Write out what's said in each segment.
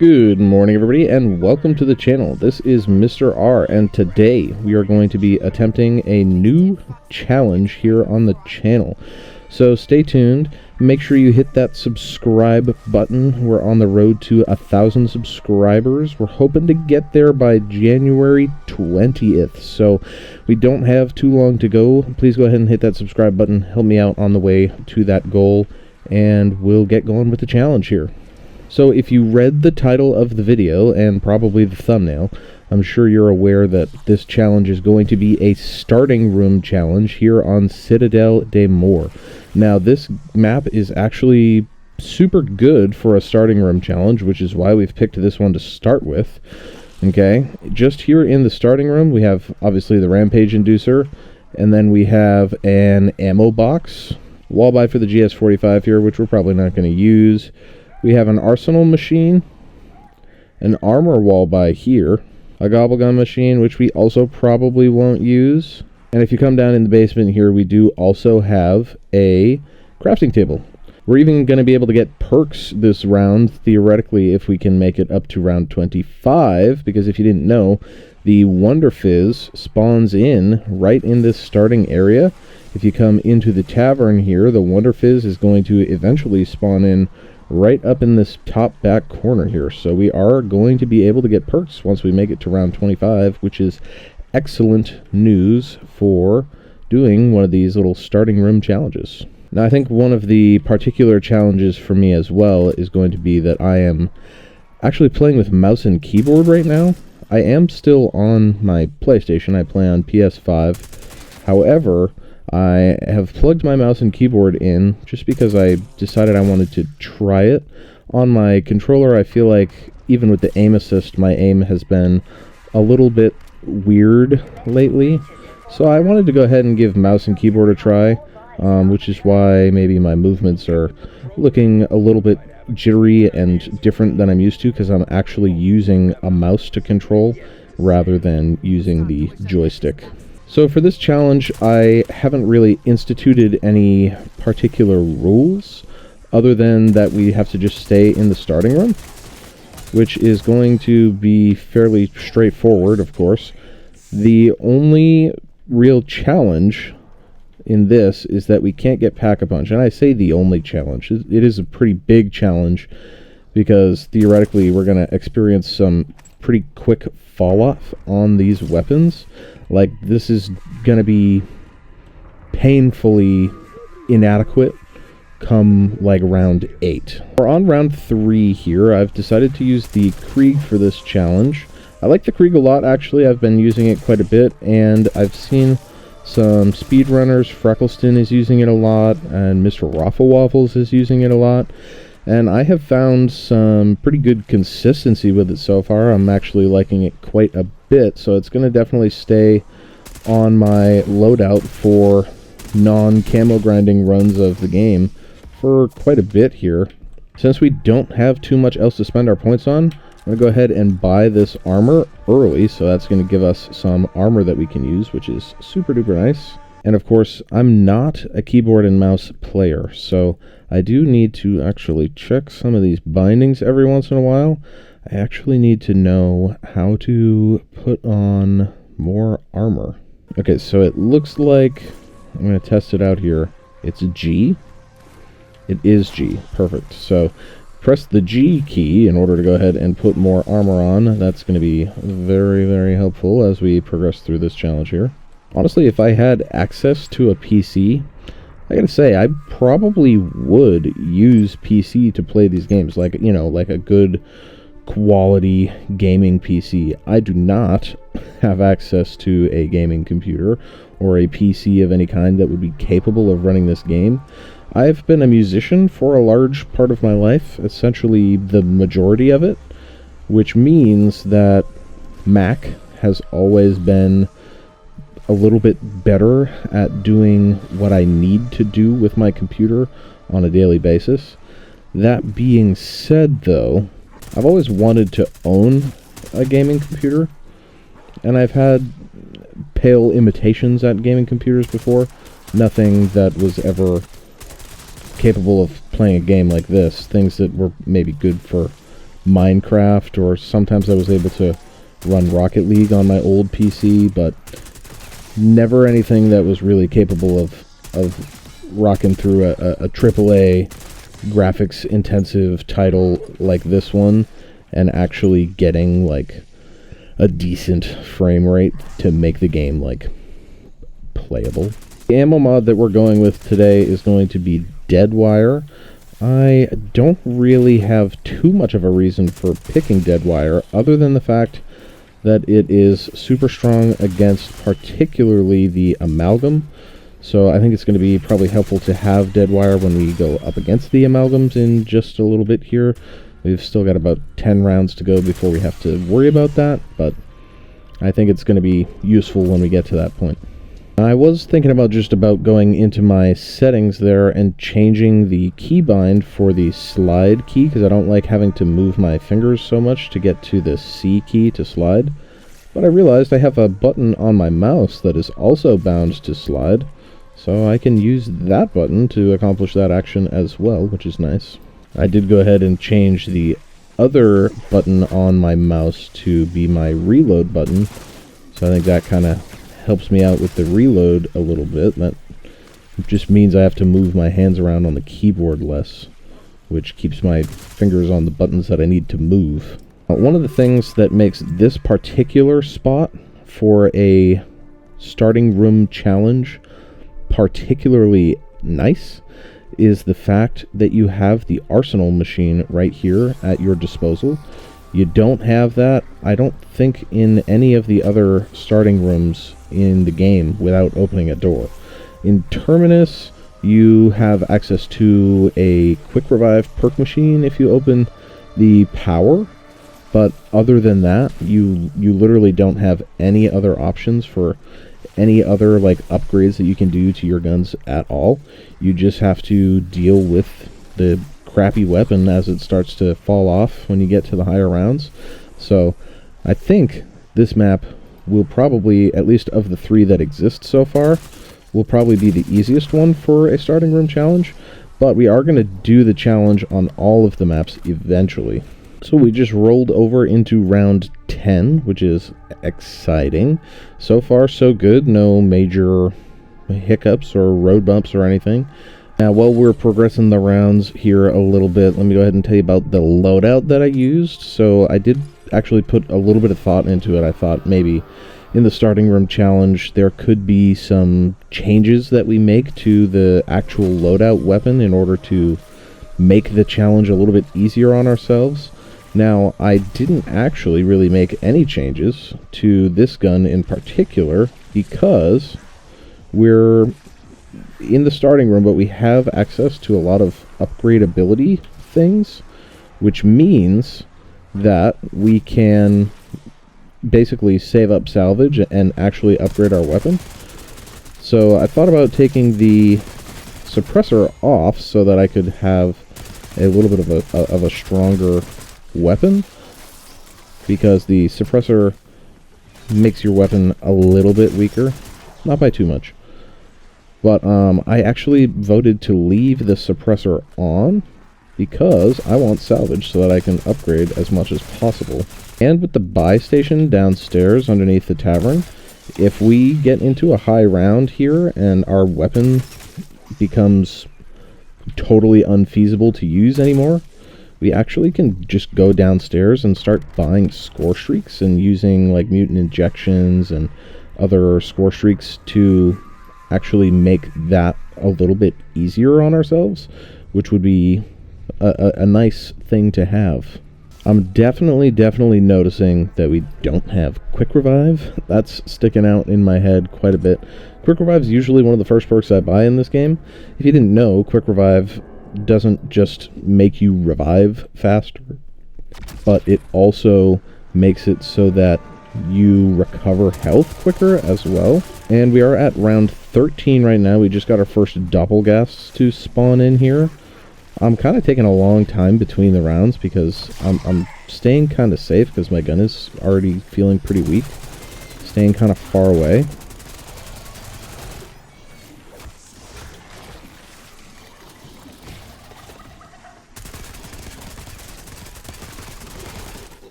Good morning, everybody, and welcome to the channel. This is Mr. R, and today we are going to be attempting a new challenge here on the channel. So stay tuned. Make sure you hit that subscribe button. We're on the road to 1,000 subscribers. We're hoping to get there by January 20th, so we don't have too long to go. Please go ahead and hit that subscribe button. Help me out on the way to that goal, and we'll get going with the challenge here. So if you read the title of the video, and probably the thumbnail, I'm sure you're aware that this challenge is going to be a starting room challenge here on CITADELLE des Morts. Now, this map is actually super good for a starting room challenge, which is why we've picked this one to start with. Okay, just here in the starting room, we have, obviously, the Rampage Inducer, and then we have an ammo box, wall buy for the GS-45 here, which we're probably not going to use. We have an arsenal machine, an armor wall by here, a gobblegun machine, which we also probably won't use. And if you come down in the basement here, we do also have a crafting table. We're even going to be able to get perks this round, theoretically, if we can make it up to round 25, because if you didn't know, the Wonder Fizz spawns in right in this starting area. If you come into the tavern here, the Wonder Fizz is going to eventually spawn in right up in this top back corner here. So we are going to be able to get perks once we make it to round 25, which is excellent news for doing one of these little starting room challenges. Now, I think one of the particular challenges for me as well is going to be that I am actually playing with mouse and keyboard right now. I am still on my PlayStation. I play on PS5. However, I have plugged my mouse and keyboard in just because I decided I wanted to try it. On my controller, I feel like even with the aim assist, my aim has been a little bit weird lately. So I wanted to go ahead and give mouse and keyboard a try, which is why maybe my movements are looking a little bit jittery and different than I'm used to, because I'm actually using a mouse to control rather than using the joystick. So for this challenge, I haven't really instituted any particular rules other than that we have to just stay in the starting room, which is going to be fairly straightforward, of course. The only real challenge in this is that we can't get Pack-a-Punch. And I say the only challenge. It is a pretty big challenge because theoretically we're going to experience some pretty quick fall-off on these weapons. Like, this is going to be painfully inadequate come, like, round 8. We're on round 3 here. I've decided to use the Krieg for this challenge. I like the Krieg a lot, actually. I've been using it quite a bit, and I've seen some speedrunners. Freckleston is using it a lot, and Mr. Rafflewaffles is using it a lot. And I have found some pretty good consistency with it so far. I'm actually liking it quite a bit, so it's going to definitely stay on my loadout for non-camo grinding runs of the game for quite a bit here. Since we don't have too much else to spend our points on, I'm going to go ahead and buy this armor early, so that's going to give us some armor that we can use, which is super duper nice. And of course, I'm not a keyboard and mouse player, so I do need to actually check some of these bindings every once in a while. I actually need to know how to put on more armor. Okay, so it looks like, I'm going to test it out here. It's G. It is G. Perfect. So press the G key in order to go ahead and put more armor on. That's going to be very, very helpful as we progress through this challenge here. Honestly, if I had access to a PC, I gotta say, I probably would use PC to play these games. Like, you know, like a good quality gaming PC. I do not have access to a gaming computer or a PC of any kind that would be capable of running this game. I've been a musician for a large part of my life, essentially the majority of it, which means that Mac has always been a little bit better at doing what I need to do with my computer on a daily basis. That being said, though, I've always wanted to own a gaming computer, and I've had pale imitations at gaming computers before. Nothing that was ever capable of playing a game like this. Things that were maybe good for Minecraft, or sometimes I was able to run Rocket League on my old PC, but never anything that was really capable of rocking through a AAA graphics intensive title like this one and actually getting like a decent frame rate to make the game like playable. The ammo mod that we're going with today is going to be Deadwire. I don't really have too much of a reason for picking Deadwire other than the fact that it is super strong against particularly the amalgam. So I think it's going to be probably helpful to have Deadwire when we go up against the amalgams in just a little bit here. We've still got about 10 rounds to go before we have to worry about that, but I think it's going to be useful when we get to that point. I was thinking about just about going into my settings there and changing the keybind for the slide key, because I don't like having to move my fingers so much to get to the C key to slide. But I realized I have a button on my mouse that is also bound to slide, so I can use that button to accomplish that action as well, which is nice. I did go ahead and change the other button on my mouse to be my reload button, so I think that kind of helps me out with the reload a little bit. That just means I have to move my hands around on the keyboard less, which keeps my fingers on the buttons that I need to move. One of the things that makes this particular spot for a starting room challenge particularly nice is the fact that you have the arsenal machine right here at your disposal. You don't have that, I don't think, in any of the other starting rooms in the game without opening a door. In Terminus, you have access to a quick revive perk machine if you open the power, but other than that, you literally don't have any other options for any other like upgrades that you can do to your guns at all. You just have to deal with the crappy weapon as it starts to fall off when you get to the higher rounds. So I think this map will probably, at least of the three that exist so far, will probably be the easiest one for a starting room challenge, but we are going to do the challenge on all of the maps eventually. So we just rolled over into round 10, which is exciting. So far so good, no major hiccups or road bumps or anything. Now, while we're progressing the rounds here a little bit, let me go ahead and tell you about the loadout that I used. So I did actually put a little bit of thought into it. I thought maybe in the starting room challenge there could be some changes that we make to the actual loadout weapon in order to make the challenge a little bit easier on ourselves. Now, I didn't actually really make any changes to this gun in particular because we're in the starting room, but we have access to a lot of upgradability things, which means that we can basically save up salvage and actually upgrade our weapon. So I thought about taking the suppressor off so that I could have a little bit of a stronger weapon, because the suppressor makes your weapon a little bit weaker, not by too much. But I actually voted to leave the suppressor on because I want salvage so that I can upgrade as much as possible. And with the buy station downstairs underneath the tavern, if we get into a high round here and our weapon becomes totally unfeasible to use anymore, we actually can just go downstairs and start buying score streaks and using like mutant injections and other score streaks to actually make that a little bit easier on ourselves, which would be a nice thing to have. I'm definitely noticing that we don't have Quick Revive. That's sticking out in my head quite a bit. Quick Revive is usually one of the first perks I buy in this game. If you didn't know, Quick Revive doesn't just make you revive faster, but it also makes it so that you recover health quicker as well. And we are at round 13 right now. We just got our first doppelgasts to spawn in here. I'm kind of taking a long time between the rounds because I'm staying kind of safe because my gun is already feeling pretty weak. Staying kind of far away.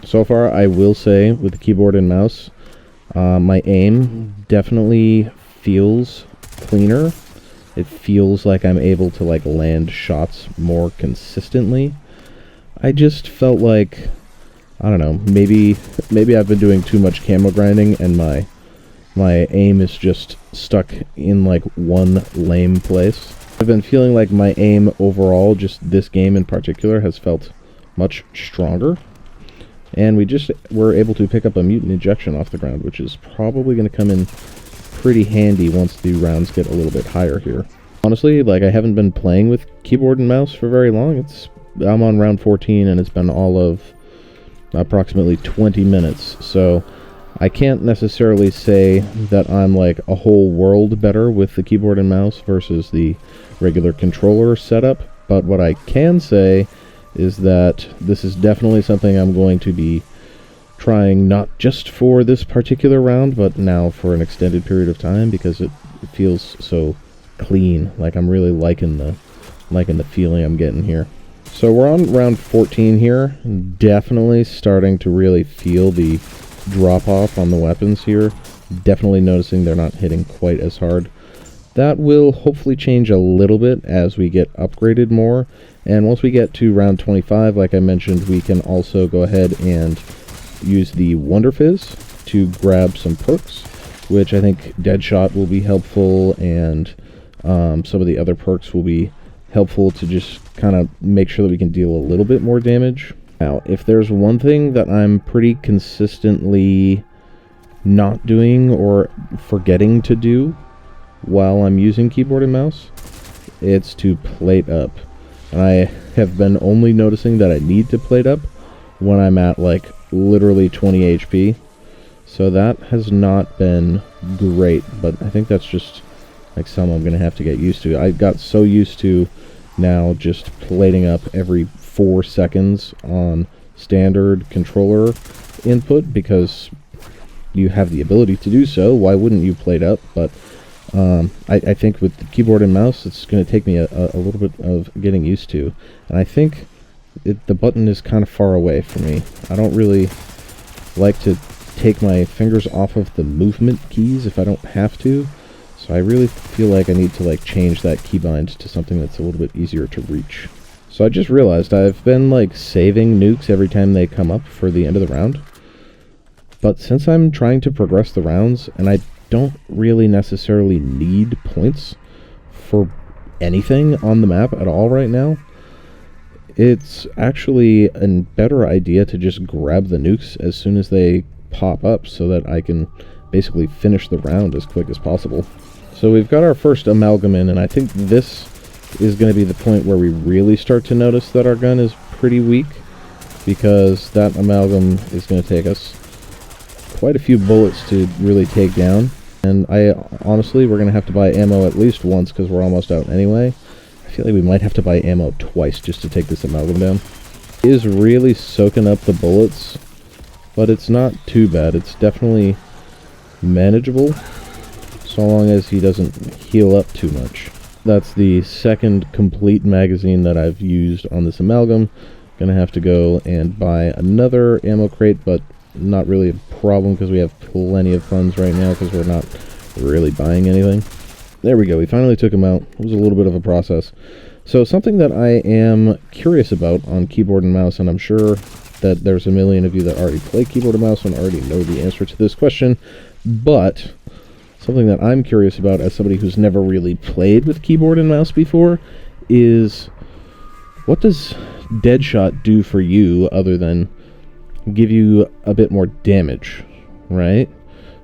So far, I will say, with the keyboard and mouse, my aim definitely feels cleaner. It feels like I'm able to like land shots more consistently. I just felt like, I don't know, maybe I've been doing too much camo grinding and my aim is just stuck in like one lame place. I've been feeling like my aim overall, just this game in particular, has felt much stronger. And we just were able to pick up a mutant ejection off the ground, which is probably going to come in pretty handy once the rounds get a little bit higher here. Honestly, like, I haven't been playing with keyboard and mouse for very long. I'm on round 14 and it's been all of approximately 20 minutes. So I can't necessarily say that I'm like a whole world better with the keyboard and mouse versus the regular controller setup. But what I can say is that this is definitely something I'm going to be trying, not just for this particular round, but now for an extended period of time, because it feels so clean. Like, I'm really liking the feeling I'm getting here. So we're on round 14 here. Definitely starting to really feel the drop off on the weapons here. Definitely noticing they're not hitting quite as hard. That will hopefully change a little bit as we get upgraded more. And once we get to round 25, like I mentioned, we can also go ahead and use the Wonder Fizz to grab some perks, which I think Deadshot will be helpful, and some of the other perks will be helpful to just kind of make sure that we can deal a little bit more damage. Now, if there's one thing that I'm pretty consistently not doing or forgetting to do while I'm using keyboard and mouse, it's to plate up. And I have been only noticing that I need to plate up when I'm at like literally 20 HP. So that has not been great, but I think that's just like something I'm going to have to get used to. I got so used to now just plating up every 4 seconds on standard controller input, because you have the ability to do so. Why wouldn't you plate up? But I think with the keyboard and mouse, it's going to take me a little bit of getting used to. And I think the button is kind of far away from me. I don't really like to take my fingers off of the movement keys if I don't have to. So I really feel like I need to like change that keybind to something that's a little bit easier to reach. So I just realized I've been like saving nukes every time they come up for the end of the round. But since I'm trying to progress the rounds, and I don't really necessarily need points for anything on the map at all right now, it's actually a better idea to just grab the nukes as soon as they pop up so that I can basically finish the round as quick as possible. So we've got our first amalgam in, and I think this is going to be the point where we really start to notice that our gun is pretty weak, because that amalgam is going to take us quite a few bullets to really take down. And honestly, we're going to have to buy ammo at least once, because we're almost out anyway. I feel like we might have to buy ammo twice just to take this amalgam down. It is really soaking up the bullets, but it's not too bad. It's definitely manageable, so long as he doesn't heal up too much. That's the second complete magazine that I've used on this amalgam. Gonna have to go and buy another ammo crate, but not really a problem because we have plenty of funds right now, because we're not really buying anything. There we go, we finally took him out. It was a little bit of a process. So something that I am curious about on keyboard and mouse, and I'm sure that there's a million of you that already play keyboard and mouse and already know the answer to this question, but something that I'm curious about as somebody who's never really played with keyboard and mouse before is, what does Deadshot do for you other than give you a bit more damage, right?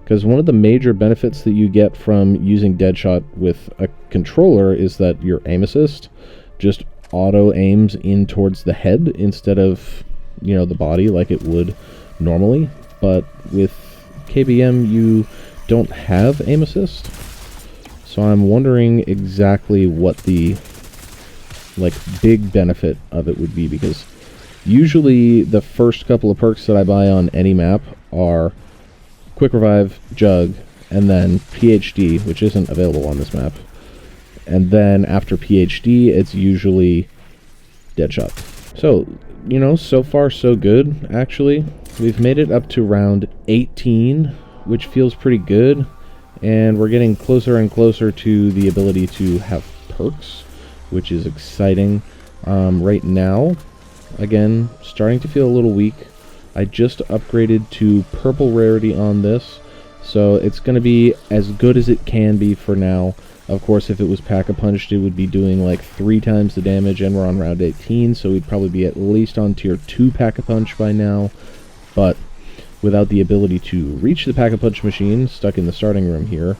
Because one of the major benefits that you get from using Deadshot with a controller is that your aim assist just auto aims in towards the head instead of, you know, the body like it would normally. But with KBM, you don't have aim assist. So I'm wondering exactly what the like big benefit of it would be, because usually the first couple of perks that I buy on any map are Quick Revive, Jug, and then PhD, which isn't available on this map. And then after PhD, it's usually Deadshot. So, you know, so far so good, actually. We've made it up to round 18, which feels pretty good, and we're getting closer and closer to the ability to have perks, which is exciting. Right now, again, starting to feel a little weak. I just upgraded to purple rarity on this, so it's going to be as good as it can be for now. Of course, if it was Pack-a-Punched, it would be doing like 3 times the damage, and we're on round 18, so we'd probably be at least on tier 2 Pack-a-Punch by now. But without the ability to reach the Pack-a-Punch machine, stuck in the starting room here,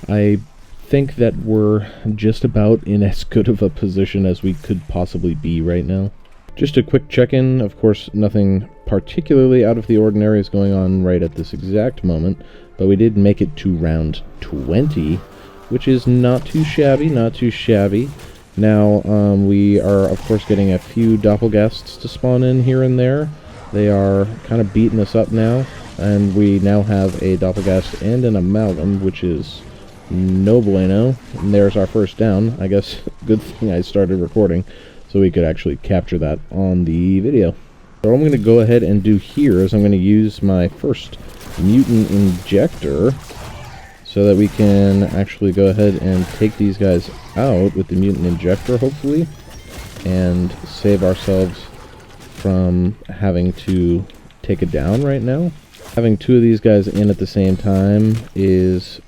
I think that we're just about in as good of a position as we could possibly be right now. Just a quick check-in. Of course, nothing particularly out of the ordinary is going on right at this exact moment, but we did make it to round 20, which is not too shabby, not too shabby. Now, we are, of course, getting a few doppelgasts to spawn in here and there. They are kind of beating us up now, and we now have a doppelgast and an amalgam, which is no bueno. And there's our first down. I guess good thing I started recording, so we could actually capture that on the video. So what I'm going to go ahead and do here is I'm going to use my first mutant injector so that we can actually go ahead and take these guys out with the mutant injector, hopefully, and save ourselves from having to take it down right now. Having 2 of these guys in at the same time is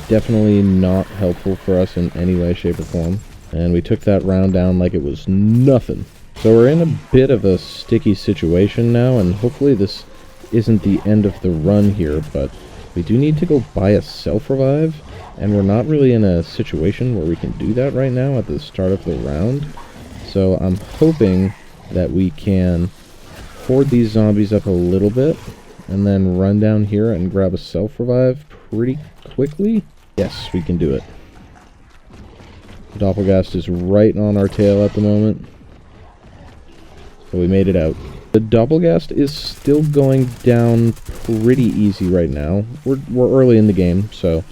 definitely not helpful for us in any way, shape, or form. And we took that round down like it was nothing. So we're in a bit of a sticky situation now, and hopefully this isn't the end of the run here, but we do need to go buy a self-revive, and we're not really in a situation where we can do that right now at the start of the round. So I'm hoping that we can hoard these zombies up a little bit, and then run down here and grab a self-revive pretty quickly. Yes, we can do it. Doppelgast is right on our tail at the moment, so we made it out. The Doppelgast is still going down pretty easy right now. We're early in the game, so,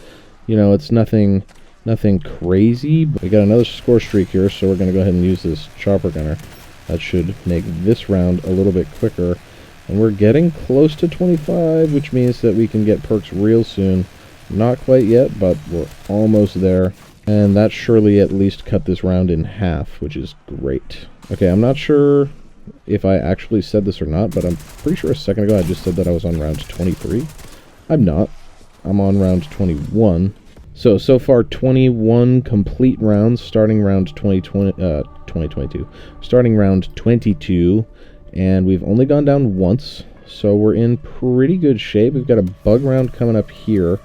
you know, it's nothing crazy. But we got another score streak here, so we're going to go ahead and use this chopper gunner. That should make this round a little bit quicker. And we're getting close to 25, which means that we can get perks real soon. Not quite yet, but we're almost there. And that surely at least cut this round in half, which is great. Okay, I'm not sure if I actually said this or not, but I'm pretty sure a second ago I just said that I was on round 23. I'm not. I'm on round 21. So far 21 complete rounds, starting round 2022. Starting round 22, and we've only gone down once, so we're in pretty good shape. We've got a bug round coming up here.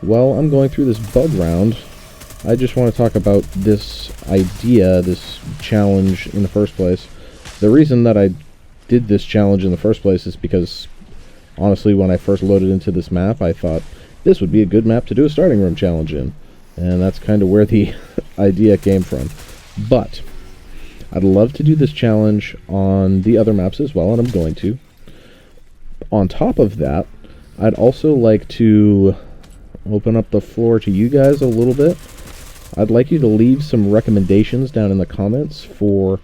While I'm going through this bug round, I just want to talk about this idea, this challenge in the first place. The reason that I did this challenge in the first place is because, honestly, when I first loaded into this map, I thought this would be a good map to do a starting room challenge in. And that's kind of where the idea came from. But I'd love to do this challenge on the other maps as well, and I'm going to. On top of that, I'd also like to open up the floor to you guys a little bit. I'd like you to leave some recommendations down in the comments for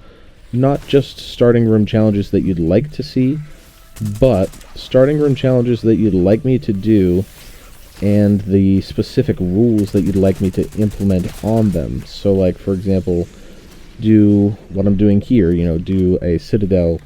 not just starting room challenges that you'd like to see, but starting room challenges that you'd like me to do, and the specific rules that you'd like me to implement on them. So, like, for example, do what I'm doing here, you know, do a Citadel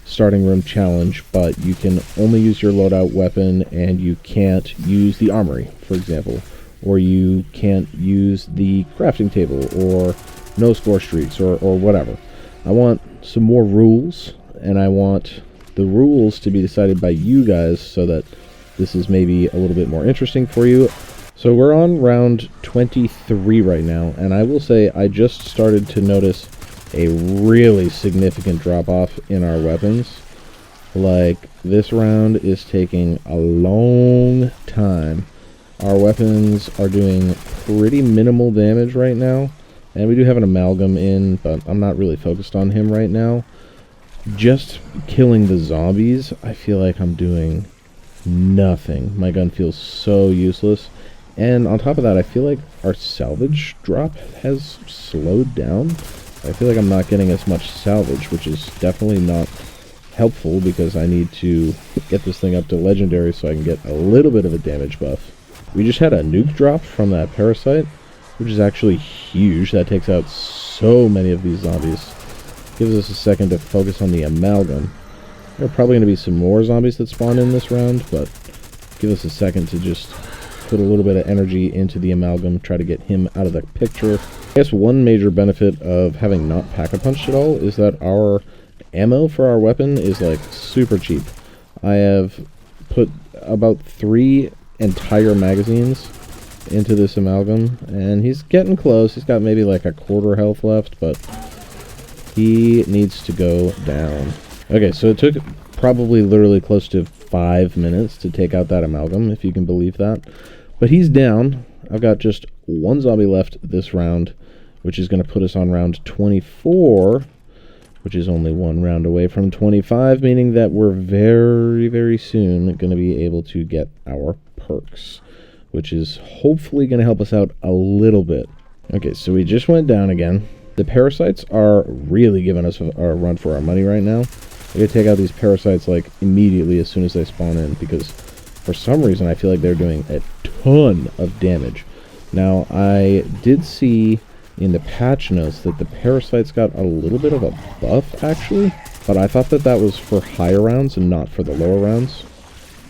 starting room challenge, but you can only use your loadout weapon and you can't use the armory, for example. Or you can't use the crafting table, or no score streaks, or whatever. I want some more rules, and I want the rules to be decided by you guys so that this is maybe a little bit more interesting for you. So we're on round 23 right now, and I will say I just started to notice a really significant drop-off in our weapons. Like, this round is taking a long time. Our weapons are doing pretty minimal damage right now, and we do have an amalgam in, but I'm not really focused on him right now. Just killing the zombies, I feel like I'm doing nothing. My gun feels so useless. And on top of that, I feel like our salvage drop has slowed down. I feel like I'm not getting as much salvage, which is definitely not helpful because I need to get this thing up to legendary so I can get a little bit of a damage buff. We just had a nuke drop from that parasite, which is actually huge. That takes out so many of these zombies. Gives us a second to focus on the amalgam. There are probably going to be some more zombies that spawn in this round, but give us a second to just put a little bit of energy into the amalgam, try to get him out of the picture. I guess one major benefit of having not pack-a-punched at all is that our ammo for our weapon is like super cheap. I have put about 3 entire magazines into this amalgam, and he's getting close. He's got maybe like a quarter health left, but he needs to go down. Okay, so it took probably literally close to 5 minutes to take out that amalgam, if you can believe that. But he's down. I've got just 1 zombie left this round, which is going to put us on round 24, which is only 1 round away from 25, meaning that we're very, very soon going to be able to get our perks, which is hopefully going to help us out a little bit. Okay, so we just went down again. The parasites are really giving us a run for our money right now. We gotta take out these parasites like immediately as soon as they spawn in, because for some reason I feel like they're doing a ton of damage. Now, I did see in the patch notes that the parasites got a little bit of a buff actually, but I thought that that was for higher rounds and not for the lower rounds.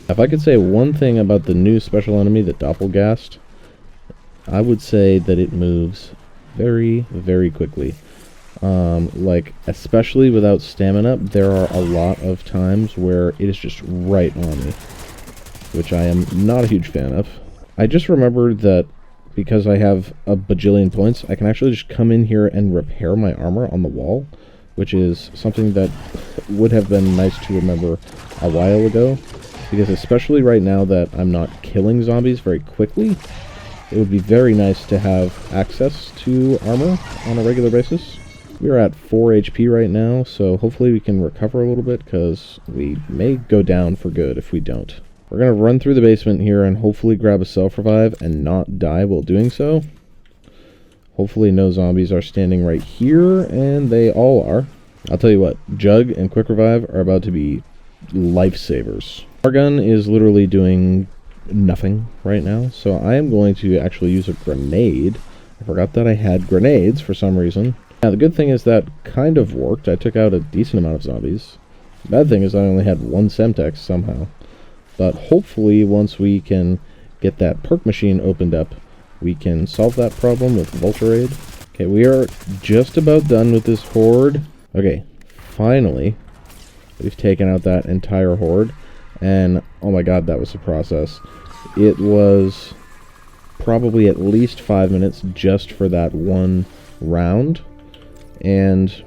If I could say one thing about the new special enemy, the Doppelgast, I would say that it moves very, very quickly. Like, especially without stamina, there are a lot of times where it is just right on me, which I am not a huge fan of. I just remembered that because I have a bajillion points, I can actually just come in here and repair my armor on the wall, which is something that would have been nice to remember a while ago, because especially right now that I'm not killing zombies very quickly, it would be very nice to have access to armor on a regular basis. We are at 4 HP right now, so hopefully we can recover a little bit, because we may go down for good if we don't. We're going to run through the basement here and hopefully grab a self-revive and not die while doing so. Hopefully no zombies are standing right here, and they all are. I'll tell you what, Jug and Quick Revive are about to be lifesavers. Our gun is literally doing nothing right now, so I am going to actually use a grenade. I forgot that I had grenades for some reason. Now, the good thing is that kind of worked. I took out a decent amount of zombies. The bad thing is I only had 1 Semtex somehow. But hopefully, once we can get that perk machine opened up, we can solve that problem with Vulture-Aid. Okay, we are just about done with this horde. Okay, finally, we've taken out that entire horde. And, oh my god, that was a process. It was probably at least 5 minutes just for that 1 round. And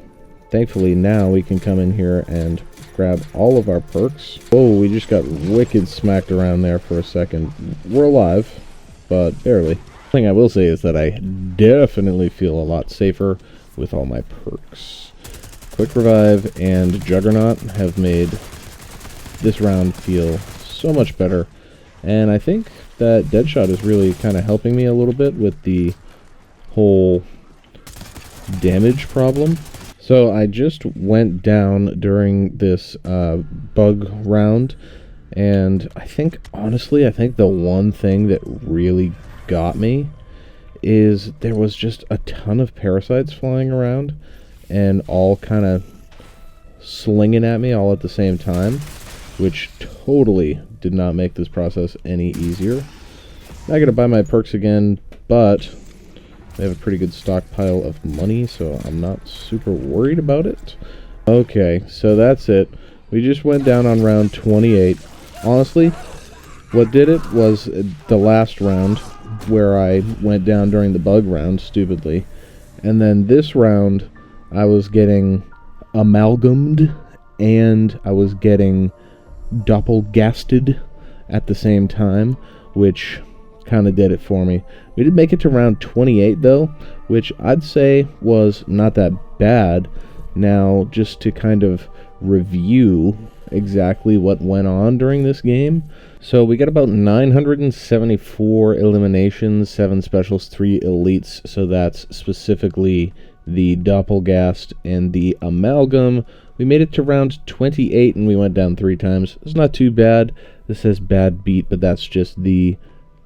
thankfully now we can come in here and grab all of our perks. Oh, we just got wicked smacked around there for a second. We're alive, but barely. The thing I will say is that I definitely feel a lot safer with all my perks. Quick Revive and Juggernaut have made this round feel so much better, and I think that Deadshot is really kind of helping me a little bit with the whole damage problem. So I just went down during this bug round, and I think, honestly, the one thing that really got me is there was just a ton of parasites flying around and all kind of slinging at me all at the same time, which totally did not make this process any easier. I gotta buy my perks again, but I have a pretty good stockpile of money, so I'm not super worried about it. Okay, so that's it. We just went down on round 28. Honestly, what did it was the last round where I went down during the bug round, stupidly. And then this round, I was getting amalgamed, and I was getting doppelgasted at the same time, which kind of did it for me. We did make it to round 28 though, which I'd say was not that bad. Now, just to kind of review exactly what went on during this game. So we got about 974 eliminations, 7 specials, 3 elites, so that's specifically the Doppelgast, and the Amalgam. We made it to round 28 and we went down 3 times. It's not too bad. This says bad beat, but that's just the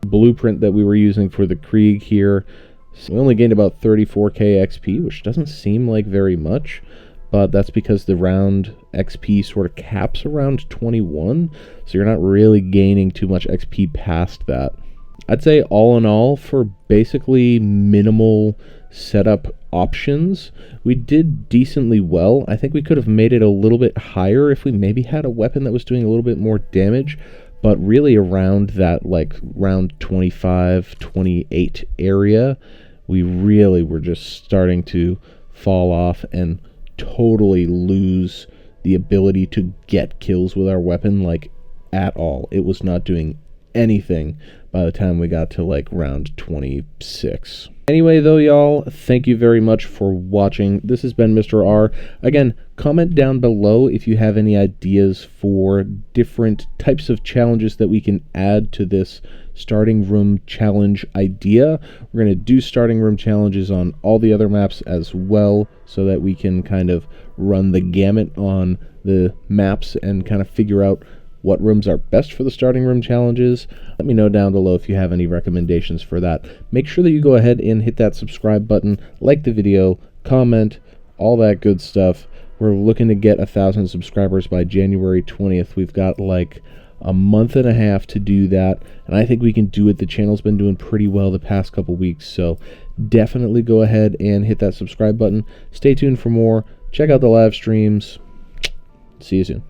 blueprint that we were using for the Krieg here. So we only gained about 34k XP, which doesn't seem like very much, but that's because the round XP sort of caps around 21, so you're not really gaining too much XP past that. I'd say all in all, for basically minimal setup options, we did decently well. I think we could have made it a little bit higher if we maybe had a weapon that was doing a little bit more damage, but really around that like round 25, 28 area, we really were just starting to fall off and totally lose the ability to get kills with our weapon, like, at all. It was not doing anything by the time we got to like round 26. Anyway though, y'all, thank you very much for watching. This has been Mr. R. Again, comment down below if you have any ideas for different types of challenges that we can add to this starting room challenge idea. We're going to do starting room challenges on all the other maps as well, so that we can kind of run the gamut on the maps and kind of figure out what rooms are best for the starting room challenges. Let me know down below if you have any recommendations for that. Make sure that you go ahead and hit that subscribe button, like the video, comment, all that good stuff. We're looking to get 1,000 subscribers by January 20th. We've got like a month and a half to do that, and I think we can do it. The channel's been doing pretty well the past couple weeks, so definitely go ahead and hit that subscribe button. Stay tuned for more. Check out the live streams. See you soon.